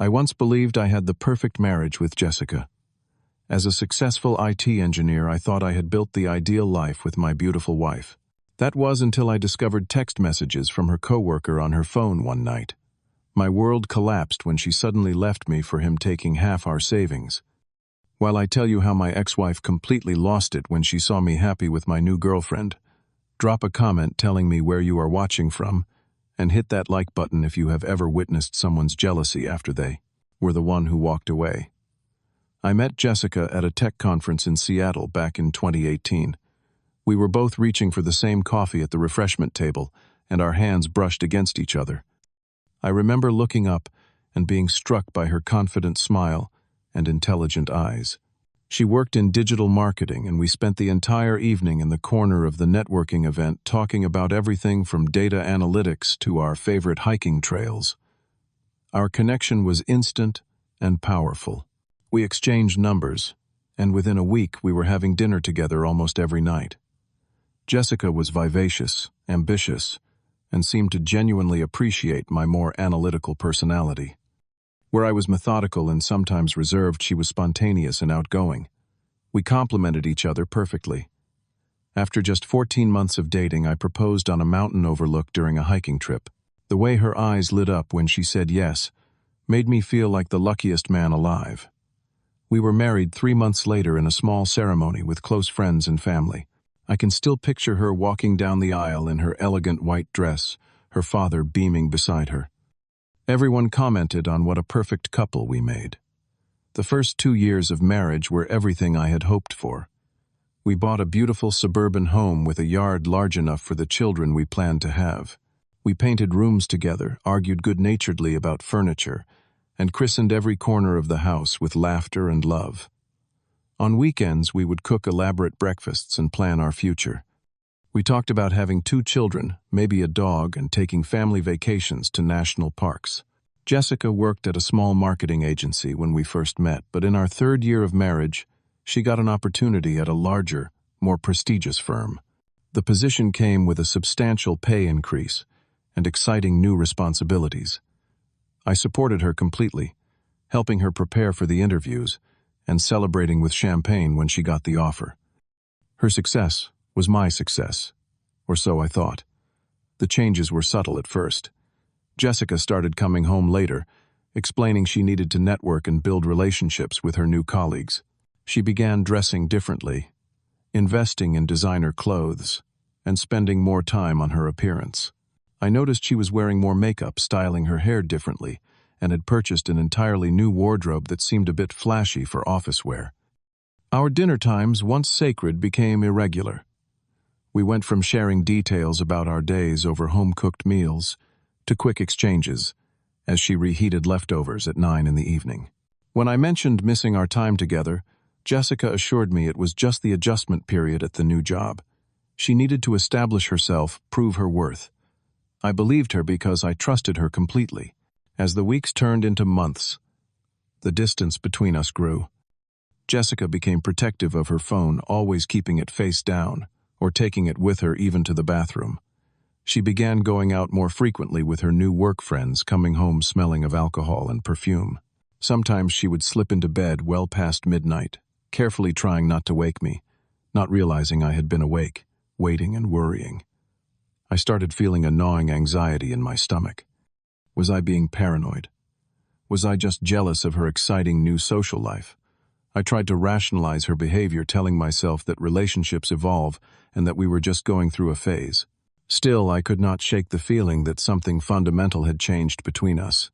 I once believed I had the perfect marriage with Jessica. As a successful IT engineer, I thought I had built the ideal life with my beautiful wife. That was until I discovered text messages from her coworker on her phone one night. My world collapsed when she suddenly left me for him taking half our savings. While I tell you how my ex-wife completely lost it when she saw me happy with my new girlfriend, drop a comment telling me where you are watching from, and hit that like button if you have ever witnessed someone's jealousy after they were the one who walked away. I met Jessica at a tech conference in Seattle back in 2018. We were both reaching for the same coffee at the refreshment table, and our hands brushed against each other. I remember looking up and being struck by her confident smile and intelligent eyes. She worked in digital marketing, and we spent the entire evening in the corner of the networking event talking about everything from data analytics to our favorite hiking trails. Our connection was instant and powerful. We exchanged numbers, and within a week we were having dinner together almost every night. Jessica was vivacious, ambitious, and seemed to genuinely appreciate my more analytical personality. Where I was methodical and sometimes reserved, she was spontaneous and outgoing. We complemented each other perfectly. After just 14 months of dating, I proposed on a mountain overlook during a hiking trip. The way her eyes lit up when she said yes made me feel like the luckiest man alive. We were married 3 months later in a small ceremony with close friends and family. I can still picture her walking down the aisle in her elegant white dress, her father beaming beside her. Everyone commented on what a perfect couple we made. The first 2 years of marriage were everything I had hoped for. We bought a beautiful suburban home with a yard large enough for the children we planned to have. We painted rooms together, argued good-naturedly about furniture, and christened every corner of the house with laughter and love. On weekends, we would cook elaborate breakfasts and plan our future. We talked about having 2 children, maybe a dog, and taking family vacations to national parks. Jessica worked at a small marketing agency when we first met, but in our 3rd year of marriage, she got an opportunity at a larger, more prestigious firm. The position came with a substantial pay increase and exciting new responsibilities. I supported her completely, helping her prepare for the interviews and celebrating with champagne when she got the offer. Her success was my success, or so I thought. The changes were subtle at first. Jessica started coming home later, explaining she needed to network and build relationships with her new colleagues. She began dressing differently, investing in designer clothes, and spending more time on her appearance. I noticed she was wearing more makeup, styling her hair differently, and had purchased an entirely new wardrobe that seemed a bit flashy for office wear. Our dinner times, once sacred, became irregular. We went from sharing details about our days over home-cooked meals to quick exchanges, as she reheated leftovers at 9 in the evening. When I mentioned missing our time together, Jessica assured me it was just the adjustment period at the new job. She needed to establish herself, prove her worth. I believed her because I trusted her completely. As the weeks turned into months, the distance between us grew. Jessica became protective of her phone, always keeping it face down, or taking it with her even to the bathroom. She began going out more frequently with her new work friends, coming home smelling of alcohol and perfume. Sometimes she would slip into bed well past midnight, carefully trying not to wake me, not realizing I had been awake, waiting and worrying. I started feeling a gnawing anxiety in my stomach. Was I being paranoid? Was I just jealous of her exciting new social life? I tried to rationalize her behavior, telling myself that relationships evolve and that we were just going through a phase. Still, I could not shake the feeling that something fundamental had changed between us.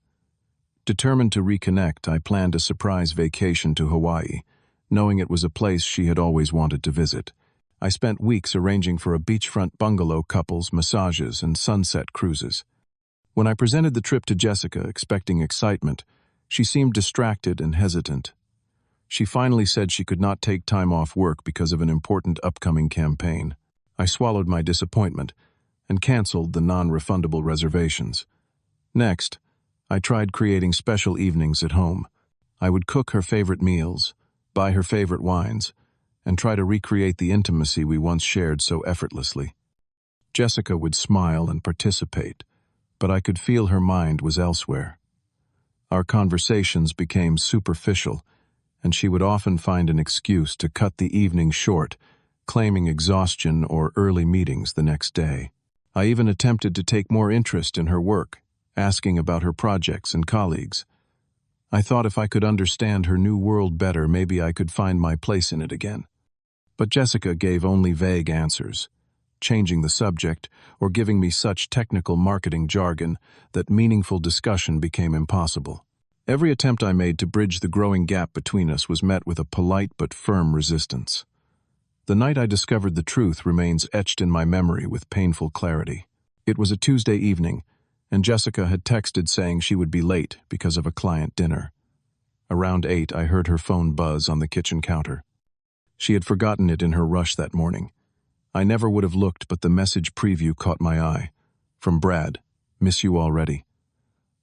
Determined to reconnect, I planned a surprise vacation to Hawaii, knowing it was a place she had always wanted to visit. I spent weeks arranging for a beachfront bungalow, couples, massages, and sunset cruises. When I presented the trip to Jessica, expecting excitement, she seemed distracted and hesitant. She finally said she could not take time off work because of an important upcoming campaign. I swallowed my disappointment and canceled the non-refundable reservations. Next, I tried creating special evenings at home. I would cook her favorite meals, buy her favorite wines, and try to recreate the intimacy we once shared so effortlessly. Jessica would smile and participate, but I could feel her mind was elsewhere. Our conversations became superficial, and she would often find an excuse to cut the evening short, claiming exhaustion or early meetings the next day. I even attempted to take more interest in her work, asking about her projects and colleagues. I thought if I could understand her new world better, maybe I could find my place in it again. But Jessica gave only vague answers, changing the subject or giving me such technical marketing jargon that meaningful discussion became impossible. Every attempt I made to bridge the growing gap between us was met with a polite but firm resistance. The night I discovered the truth remains etched in my memory with painful clarity. It was a Tuesday evening, and Jessica had texted saying she would be late because of a client dinner. Around 8, I heard her phone buzz on the kitchen counter. She had forgotten it in her rush that morning. I never would have looked, but the message preview caught my eye. From Brad, "Miss you already.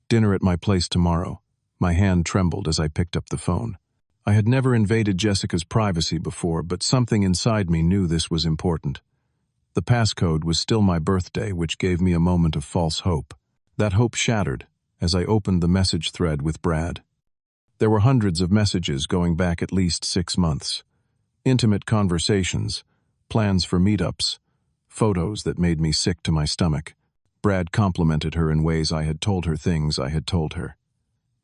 Dinner at my place tomorrow." My hand trembled as I picked up the phone. I had never invaded Jessica's privacy before, but something inside me knew this was important. The passcode was still my birthday, which gave me a moment of false hope. That hope shattered as I opened the message thread with Brad. There were hundreds of messages going back at least 6 months. Intimate conversations, plans for meetups, photos that made me sick to my stomach. Brad complimented her in ways I had told her things I had told her.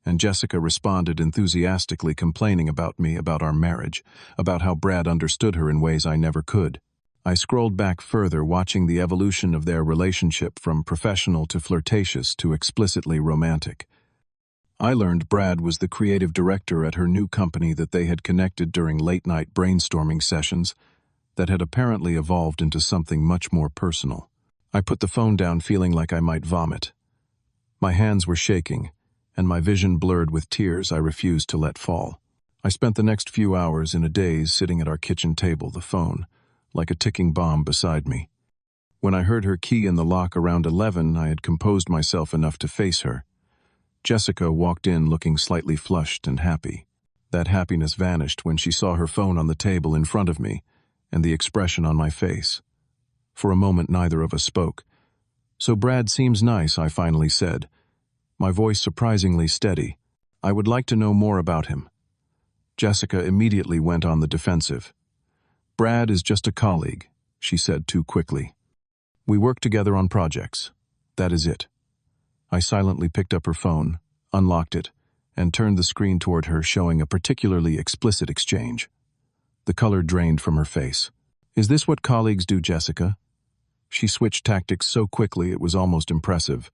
And Jessica responded enthusiastically, complaining about me, about our marriage, about how Brad understood her in ways I never could. I scrolled back further, watching the evolution of their relationship from professional to flirtatious to explicitly romantic. I learned Brad was the creative director at her new company, that they had connected during late-night brainstorming sessions that had apparently evolved into something much more personal. I put the phone down, feeling like I might vomit. My hands were shaking, and my vision blurred with tears I refused to let fall. I spent the next few hours in a daze, sitting at our kitchen table, the phone like a ticking bomb beside me. When I heard her key in the lock around 11, I had composed myself enough to face her. Jessica walked in looking slightly flushed and happy. That happiness vanished when she saw her phone on the table in front of me and the expression on my face. For a moment, neither of us spoke. "So Brad seems nice," I finally said, my voice surprisingly steady. "I would like to know more about him." Jessica immediately went on the defensive. "Brad is just a colleague," she said too quickly. "We work together on projects. That is it." I silently picked up her phone, unlocked it, and turned the screen toward her, showing a particularly explicit exchange. The color drained from her face. "Is this what colleagues do, Jessica?" She switched tactics so quickly it was almost impressive.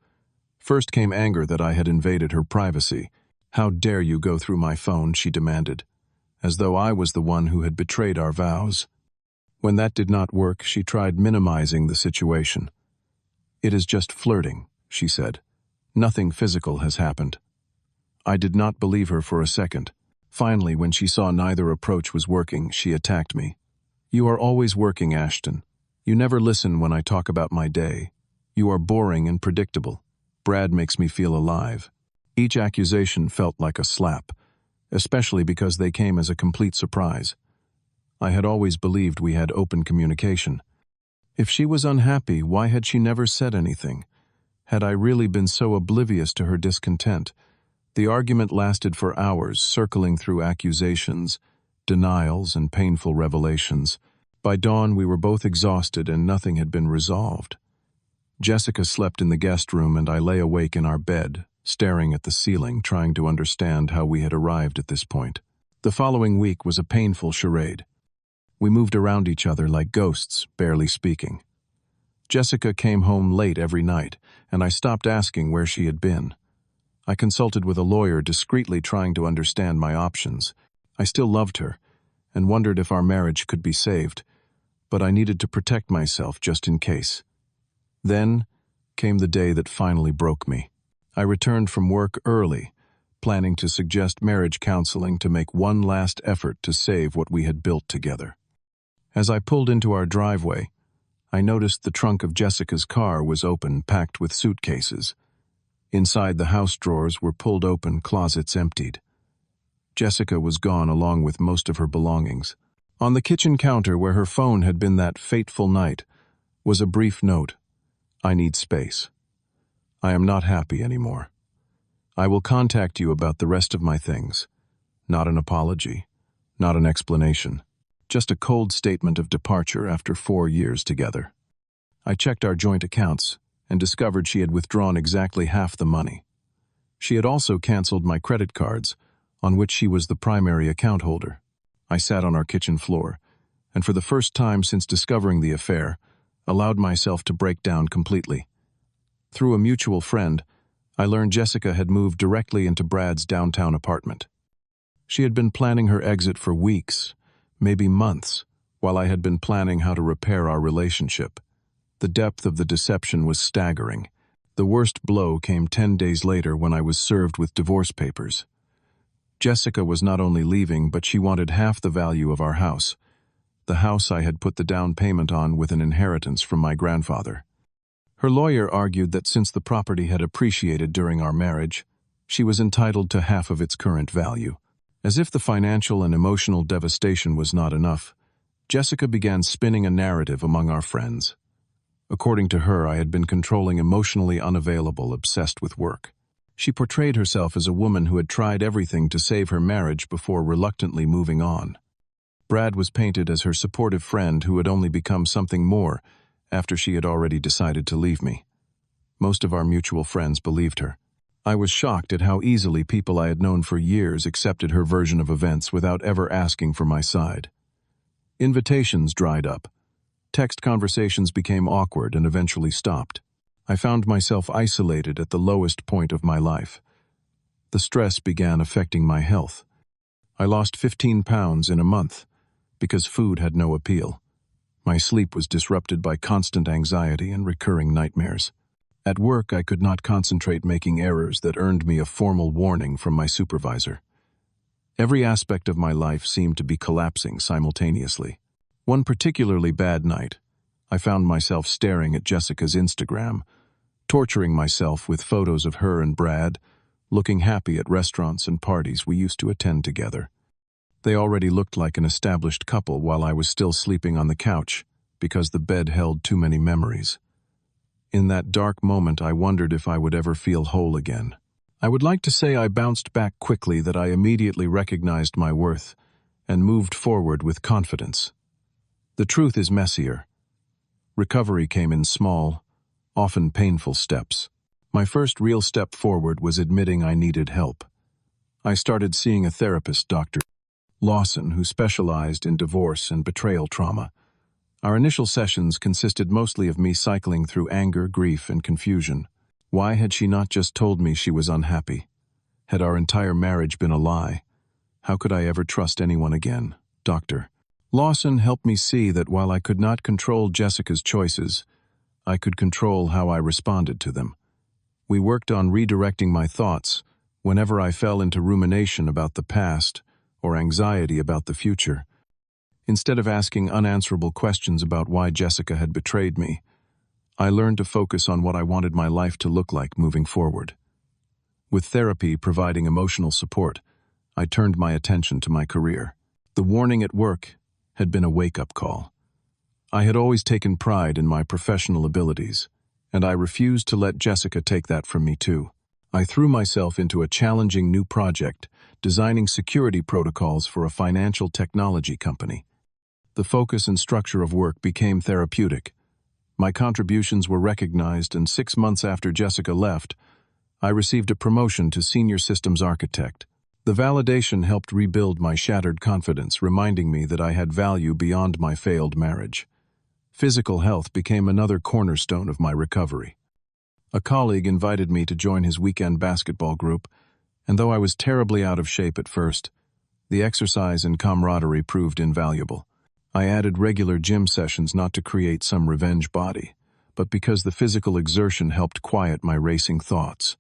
First came anger that I had invaded her privacy. "How dare you go through my phone?" she demanded, as though I was the one who had betrayed our vows. When that did not work, she tried minimizing the situation. "It is just flirting," she said. "Nothing physical has happened." I did not believe her for a second. Finally, when she saw neither approach was working, she attacked me. "You are always working, Ashton. You never listen when I talk about my day. You are boring and predictable. Brad makes me feel alive." Each accusation felt like a slap, especially because they came as a complete surprise. I had always believed we had open communication. If she was unhappy, why had she never said anything? Had I really been so oblivious to her discontent? The argument lasted for hours, circling through accusations, denials, and painful revelations. By dawn, we were both exhausted and nothing had been resolved. Jessica slept in the guest room and I lay awake in our bed, staring at the ceiling, trying to understand how we had arrived at this point. The following week was a painful charade. We moved around each other like ghosts, barely speaking. Jessica came home late every night, and I stopped asking where she had been. I consulted with a lawyer, discreetly trying to understand my options. I still loved her, and wondered if our marriage could be saved, but I needed to protect myself just in case. Then came the day that finally broke me. I returned from work early, planning to suggest marriage counseling to make one last effort to save what we had built together. As I pulled into our driveway, I noticed the trunk of Jessica's car was open, packed with suitcases. Inside, the house drawers were pulled open, closets emptied. Jessica was gone along with most of her belongings. On the kitchen counter, where her phone had been that fateful night, was a brief note: "I need space. I am not happy anymore." I will contact you about the rest of my things. Not an apology, not an explanation. Just a cold statement of departure after 4 years together. I checked our joint accounts and discovered she had withdrawn exactly half the money. She had also canceled my credit cards, on which she was the primary account holder. I sat on our kitchen floor, and for the first time since discovering the affair, allowed myself to break down completely. Through a mutual friend, I learned Jessica had moved directly into Brad's downtown apartment. She had been planning her exit for weeks, maybe months, while I had been planning how to repair our relationship. The depth of the deception was staggering. The worst blow came 10 days later when I was served with divorce papers. Jessica was not only leaving, but she wanted half the value of our house, the house I had put the down payment on with an inheritance from my grandfather. Her lawyer argued that since the property had appreciated during our marriage, she was entitled to half of its current value. As if the financial and emotional devastation was not enough, Jessica began spinning a narrative among our friends. According to her, I had been controlling, emotionally unavailable, obsessed with work. She portrayed herself as a woman who had tried everything to save her marriage before reluctantly moving on. Brad was painted as her supportive friend who had only become something more after she had already decided to leave me. Most of our mutual friends believed her. I was shocked at how easily people I had known for years accepted her version of events without ever asking for my side. Invitations dried up. Text conversations became awkward and eventually stopped. I found myself isolated at the lowest point of my life. The stress began affecting my health. I lost 15 pounds in a month because food had no appeal. My sleep was disrupted by constant anxiety and recurring nightmares. At work, I could not concentrate, making errors that earned me a formal warning from my supervisor. Every aspect of my life seemed to be collapsing simultaneously. One particularly bad night, I found myself staring at Jessica's Instagram, torturing myself with photos of her and Brad, looking happy at restaurants and parties we used to attend together. They already looked like an established couple while I was still sleeping on the couch because the bed held too many memories. In that dark moment, I wondered if I would ever feel whole again. I would like to say I bounced back quickly, that I immediately recognized my worth and moved forward with confidence. The truth is messier. Recovery came in small, often painful steps. My first real step forward was admitting I needed help. I started seeing a therapist, Dr. Lawson, who specialized in divorce and betrayal trauma. Our initial sessions consisted mostly of me cycling through anger, grief, and confusion. Why had she not just told me she was unhappy? Had our entire marriage been a lie? How could I ever trust anyone again? Dr. Lawson helped me see that while I could not control Jessica's choices, I could control how I responded to them. We worked on redirecting my thoughts whenever I fell into rumination about the past or anxiety about the future. Instead of asking unanswerable questions about why Jessica had betrayed me, I learned to focus on what I wanted my life to look like moving forward. With therapy providing emotional support, I turned my attention to my career. The warning at work had been a wake-up call. I had always taken pride in my professional abilities, and I refused to let Jessica take that from me too. I threw myself into a challenging new project, designing security protocols for a financial technology company. The focus and structure of work became therapeutic. My contributions were recognized, and 6 months after Jessica left, I received a promotion to senior systems architect. The validation helped rebuild my shattered confidence, reminding me that I had value beyond my failed marriage. Physical health became another cornerstone of my recovery. A colleague invited me to join his weekend basketball group, and though I was terribly out of shape at first, the exercise and camaraderie proved invaluable. I added regular gym sessions not to create some revenge body, but because the physical exertion helped quiet my racing thoughts.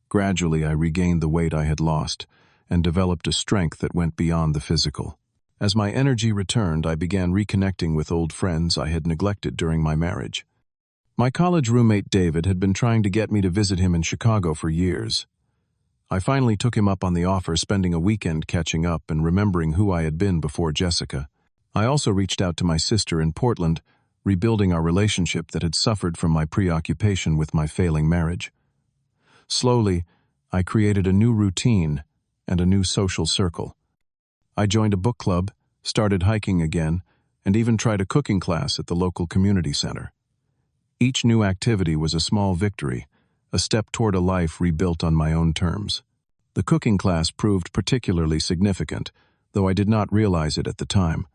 Gradually, I regained the weight I had lost and developed a strength that went beyond the physical. As my energy returned, I began reconnecting with old friends I had neglected during my marriage. My college roommate David had been trying to get me to visit him in Chicago for years. I finally took him up on the offer, spending a weekend catching up and remembering who I had been before Jessica. I also reached out to my sister in Portland, rebuilding our relationship that had suffered from my preoccupation with my failing marriage. Slowly, I created a new routine and a new social circle. I joined a book club, started hiking again, and even tried a cooking class at the local community center. Each new activity was a small victory, a step toward a life rebuilt on my own terms. The cooking class proved particularly significant, though I did not realize it at the time.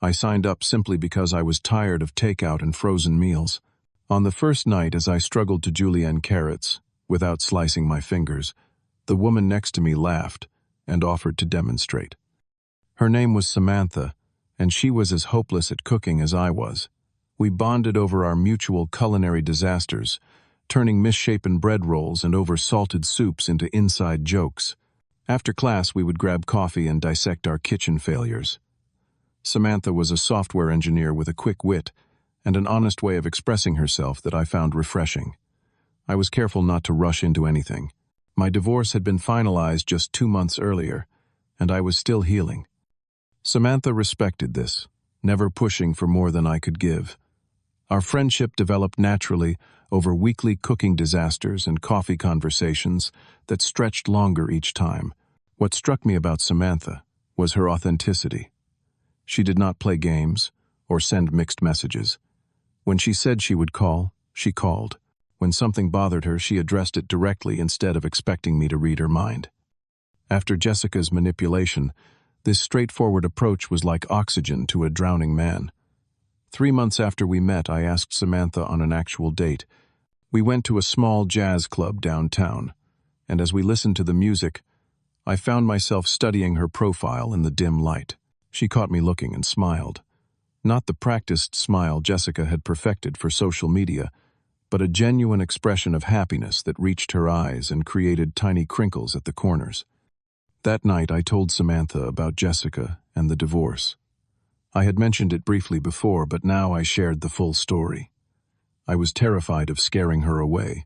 I signed up simply because I was tired of takeout and frozen meals. On the first night, as I struggled to julienne carrots, without slicing my fingers, the woman next to me laughed and offered to demonstrate. Her name was Samantha, and she was as hopeless at cooking as I was. We bonded over our mutual culinary disasters, turning misshapen bread rolls and over-salted soups into inside jokes. After class, we would grab coffee and dissect our kitchen failures. Samantha was a software engineer with a quick wit and an honest way of expressing herself that I found refreshing. I was careful not to rush into anything. My divorce had been finalized just 2 months earlier, and I was still healing. Samantha respected this, never pushing for more than I could give. Our friendship developed naturally over weekly cooking disasters and coffee conversations that stretched longer each time. What struck me about Samantha was her authenticity. She did not play games or send mixed messages. When she said she would call, she called. When something bothered her, she addressed it directly instead of expecting me to read her mind. After Jessica's manipulation, this straightforward approach was like oxygen to a drowning man. 3 months after we met, I asked Samantha on an actual date. We went to a small jazz club downtown, and as we listened to the music, I found myself studying her profile in the dim light. She caught me looking and smiled. Not the practiced smile Jessica had perfected for social media, but a genuine expression of happiness that reached her eyes and created tiny crinkles at the corners. That night, I told Samantha about Jessica and the divorce. I had mentioned it briefly before, but now I shared the full story. I was terrified of scaring her away,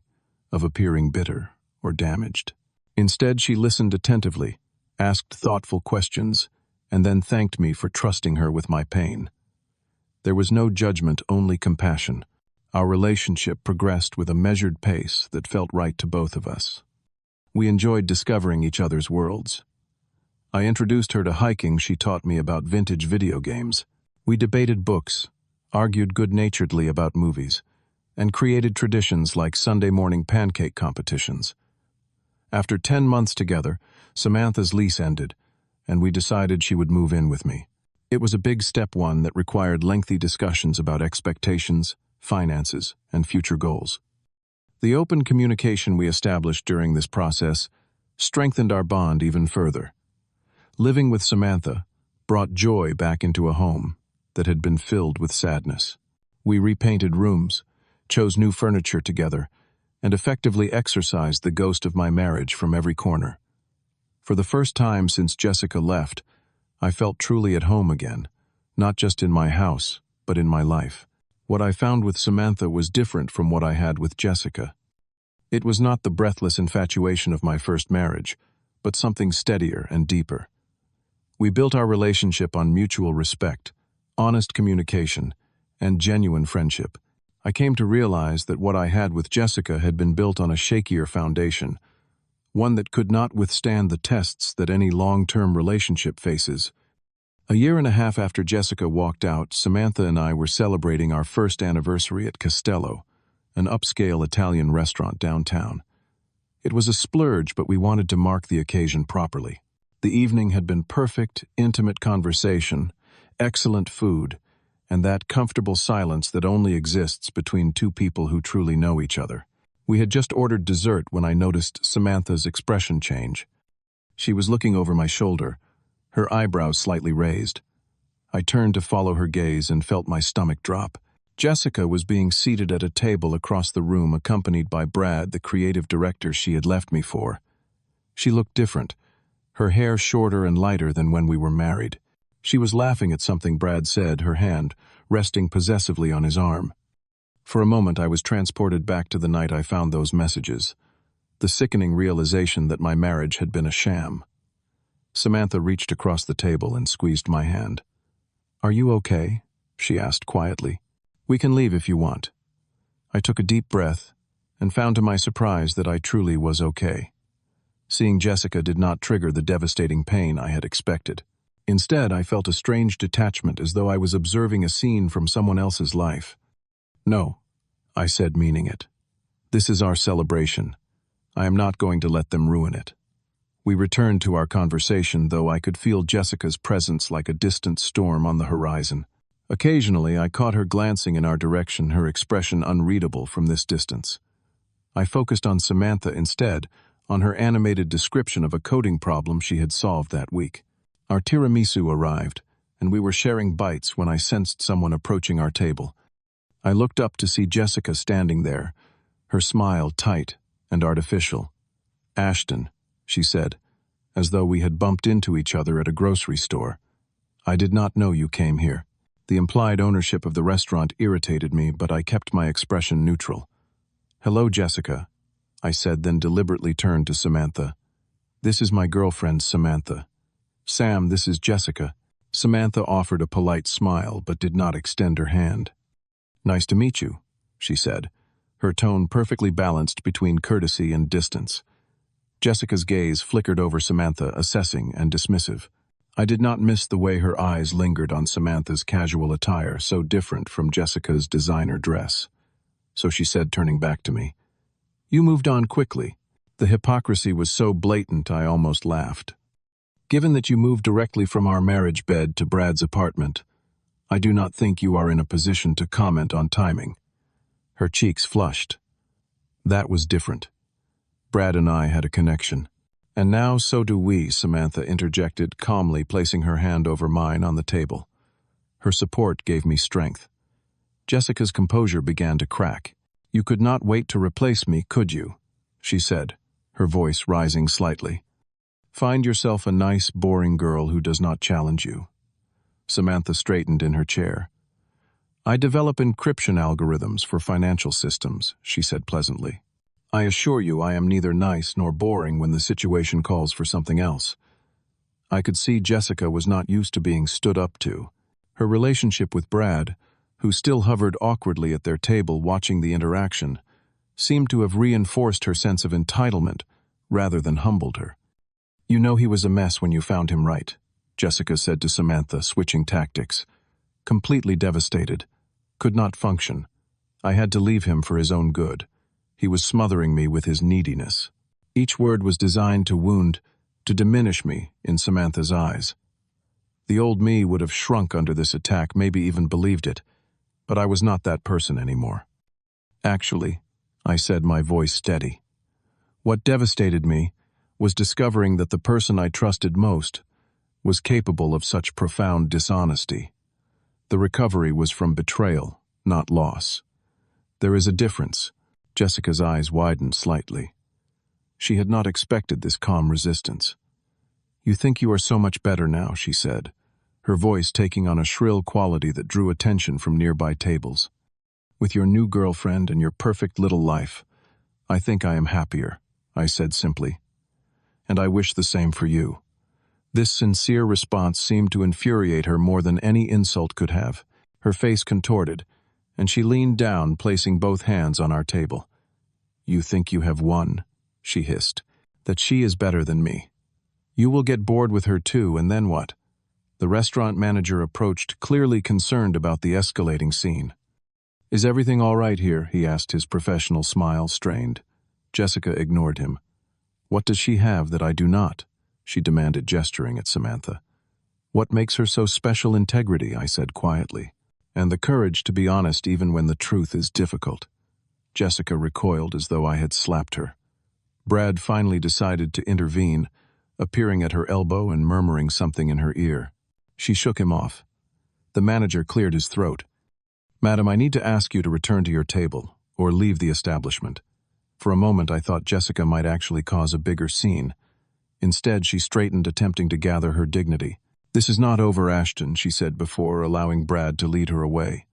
of appearing bitter or damaged. Instead, she listened attentively, asked thoughtful questions, and then thanked me for trusting her with my pain. There was no judgment, only compassion. Our relationship progressed with a measured pace that felt right to both of us. We enjoyed discovering each other's worlds. I introduced her to hiking. She taught me about vintage video games. We debated books, argued good-naturedly about movies, and created traditions like Sunday morning pancake competitions. After 10 months together, Samantha's lease ended, and we decided she would move in with me. It was a big step, one that required lengthy discussions about expectations, finances, and future goals. The open communication we established during this process strengthened our bond even further. Living with Samantha brought joy back into a home that had been filled with sadness. We repainted rooms, chose new furniture together, and effectively exorcised the ghost of my marriage from every corner. For the first time since Jessica left, I felt truly at home again, not just in my house, but in my life. What I found with Samantha was different from what I had with Jessica. It was not the breathless infatuation of my first marriage, but something steadier and deeper. We built our relationship on mutual respect, honest communication, and genuine friendship. I came to realize that what I had with Jessica had been built on a shakier foundation, one that could not withstand the tests that any long-term relationship faces. A year and a half after Jessica walked out, Samantha and I were celebrating our first anniversary at Castello, an upscale Italian restaurant downtown. It was a splurge, but we wanted to mark the occasion properly. The evening had been perfect, intimate conversation, excellent food, and that comfortable silence that only exists between two people who truly know each other. We had just ordered dessert when I noticed Samantha's expression change. She was looking over my shoulder, her eyebrows slightly raised. I turned to follow her gaze and felt my stomach drop. Jessica was being seated at a table across the room, accompanied by Brad, the creative director she had left me for. She looked different, her hair shorter and lighter than when we were married. She was laughing at something Brad said, her hand resting possessively on his arm. For a moment, I was transported back to the night I found those messages, the sickening realization that my marriage had been a sham. Samantha reached across the table and squeezed my hand. "Are you okay?" she asked quietly. "We can leave if you want." I took a deep breath and found to my surprise that I truly was okay. Seeing Jessica did not trigger the devastating pain I had expected. Instead, I felt a strange detachment, as though I was observing a scene from someone else's life. "No," I said, meaning it. "This is our celebration. I am not going to let them ruin it." We returned to our conversation, though I could feel Jessica's presence like a distant storm on the horizon. Occasionally, I caught her glancing in our direction, her expression unreadable from this distance. I focused on Samantha instead, on her animated description of a coding problem she had solved that week. Our tiramisu arrived, and we were sharing bites when I sensed someone approaching our table. I looked up to see Jessica standing there, her smile tight and artificial. "Ashton," she said, as though we had bumped into each other at a grocery store. "I did not know you came here." The implied ownership of the restaurant irritated me, but I kept my expression neutral. "Hello, Jessica," I said, then deliberately turned to Samantha. "This is my girlfriend, Samantha." "Sam, this is Jessica." Samantha offered a polite smile, but did not extend her hand. "Nice to meet you," she said, her tone perfectly balanced between courtesy and distance. Jessica's gaze flickered over Samantha, assessing and dismissive. I did not miss the way her eyes lingered on Samantha's casual attire, so different from Jessica's designer dress. So she said, turning back to me, "You moved on quickly." The hypocrisy was so blatant I almost laughed. "Given that you moved directly from our marriage bed to Brad's apartment, I do not think you are in a position to comment on timing." Her cheeks flushed. "That was different. Brad and I had a connection." "And now so do we," Samantha interjected, calmly placing her hand over mine on the table. Her support gave me strength. Jessica's composure began to crack. "You could not wait to replace me, could you?" she said, her voice rising slightly. "Find yourself a nice, boring girl who does not challenge you." Samantha straightened in her chair. "I develop encryption algorithms for financial systems," she said pleasantly. "I assure you I am neither nice nor boring when the situation calls for something else." I could see Jessica was not used to being stood up to. Her relationship with Brad, who still hovered awkwardly at their table watching the interaction, seemed to have reinforced her sense of entitlement rather than humbled her. "You know he was a mess when you found him, right?" Jessica said to Samantha, switching tactics. "Completely devastated. Could not function. I had to leave him for his own good. He was smothering me with his neediness." Each word was designed to wound, to diminish me in Samantha's eyes. The old me would have shrunk under this attack, maybe even believed it, but I was not that person anymore. "Actually," I said, my voice steady, "what devastated me was discovering that the person I trusted most was capable of such profound dishonesty. The recovery was from betrayal, not loss. There is a difference." Jessica's eyes widened slightly. She had not expected this calm resistance. "You think you are so much better now," she said, her voice taking on a shrill quality that drew attention from nearby tables. "With your new girlfriend and your perfect little life, I think I am happier," I said simply. "And I wish the same for you." This sincere response seemed to infuriate her more than any insult could have. Her face contorted, and she leaned down, placing both hands on our table. "You think you have won," she hissed, "that she is better than me. You will get bored with her too, and then what?" The restaurant manager approached, clearly concerned about the escalating scene. "Is everything all right here?" he asked, his professional smile strained. Jessica ignored him. "What does she have that I do not?" she demanded, gesturing at Samantha. "What makes her so special? Integrity," I said quietly, "and the courage to be honest even when the truth is difficult." Jessica recoiled as though I had slapped her. Brad finally decided to intervene, appearing at her elbow and murmuring something in her ear. She shook him off. The manager cleared his throat. "Madam, I need to ask you to return to your table, or leave the establishment." For a moment I thought Jessica might actually cause a bigger scene. Instead, she straightened, attempting to gather her dignity. "This is not over, Ashton," she said before allowing Brad to lead her away.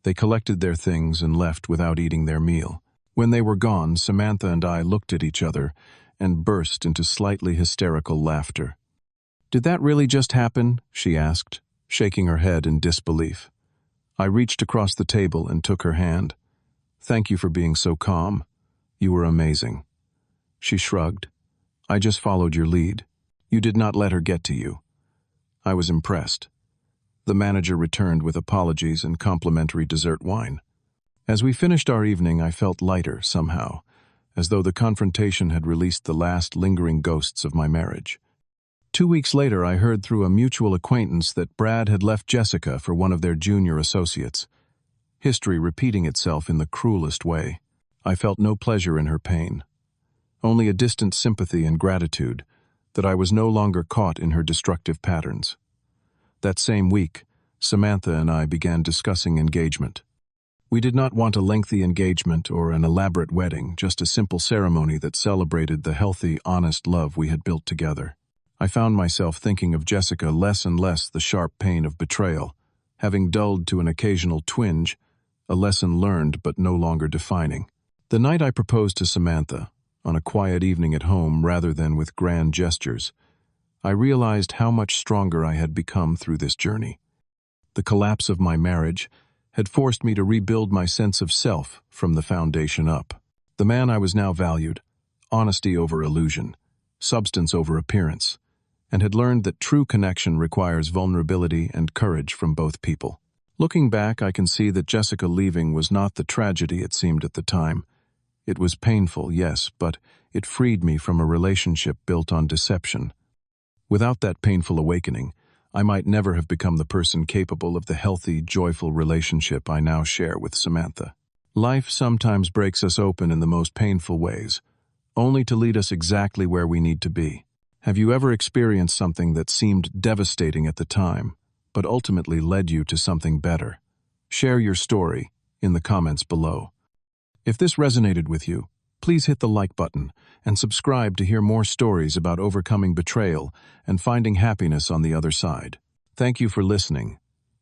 They collected their things and left without eating their meal. When they were gone, Samantha and I looked at each other and burst into slightly hysterical laughter. "Did that really just happen?" she asked, shaking her head in disbelief. I reached across the table and took her hand. "Thank you for being so calm. You were amazing." She shrugged. I just followed your lead. You did not let her get to you. I was impressed. The manager returned with apologies and complimentary dessert wine. As we finished our evening, I felt lighter somehow, as though the confrontation had released the last lingering ghosts of my marriage. 2 weeks later, I heard through a mutual acquaintance that Brad had left Jessica for one of their junior associates. History repeating itself in the cruelest way. I felt no pleasure in her pain, only a distant sympathy and gratitude that I was no longer caught in her destructive patterns. That same week, Samantha and I began discussing engagement. We did not want a lengthy engagement or an elaborate wedding, just a simple ceremony that celebrated the healthy, honest love we had built together. I found myself thinking of Jessica less and less the sharp pain of betrayal, having dulled to an occasional twinge, a lesson learned but no longer defining. The night I proposed to Samantha, on a quiet evening at home rather than with grand gestures, I realized how much stronger I had become through this journey. The collapse of my marriage had forced me to rebuild my sense of self from the foundation up. The man I was now valued, honesty over illusion, substance over appearance, and had learned that true connection requires vulnerability and courage from both people. Looking back, I can see that Jessica leaving was not the tragedy it seemed at the time. It was painful, yes, but it freed me from a relationship built on deception. Without that painful awakening, I might never have become the person capable of the healthy, joyful relationship I now share with Samantha. Life sometimes breaks us open in the most painful ways, only to lead us exactly where we need to be. Have you ever experienced something that seemed devastating at the time, but ultimately led you to something better? Share your story in the comments below. If this resonated with you, please hit the like button and subscribe to hear more stories about overcoming betrayal and finding happiness on the other side. Thank you for listening,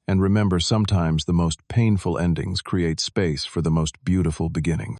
and remember, sometimes the most painful endings create space for the most beautiful beginnings.